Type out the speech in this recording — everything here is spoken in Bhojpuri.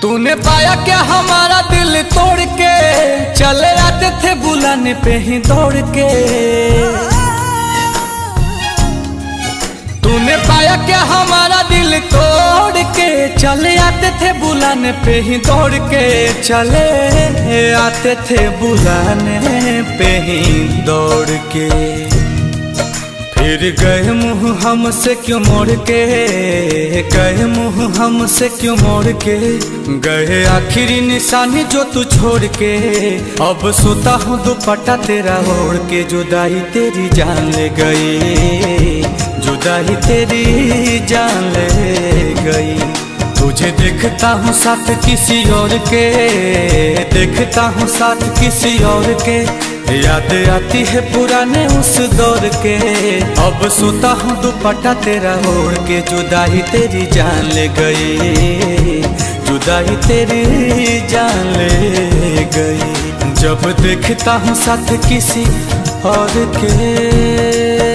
तूने पाया क्या हमारा दिल तोड़ के, चले आते थे बुलाने पे ही दौड़ के। तूने पाया क्या हमारा दिल तोड़ के, चले आते थे बुलाने पे ही दौड़ के। चले आते थे बुलाने पे ही दौड़ के। फिर गए मुँह हमसे क्यों मोड़ के, गए मुँह हमसे क्यों मोड़ के। गए आखिरी निशानी जो तू छोड़ के। अब सोता हूँ दुपट्टा तेरा ओढ़ के। जुदाई तेरी जान ले गई, जुदाई तेरी जान ले गई। तुझे देखता हूँ साथ किसी और के, देखता हूँ साथ किसी और के। याद आती है पुराने उस दौर के। अब सोता हूँ दुपट्टा तेरा ओढ़ के। जुदाई तेरी जान ले गई, जुदाई तेरी जान ले गई। जब देखता हूँ साथ किसी और के।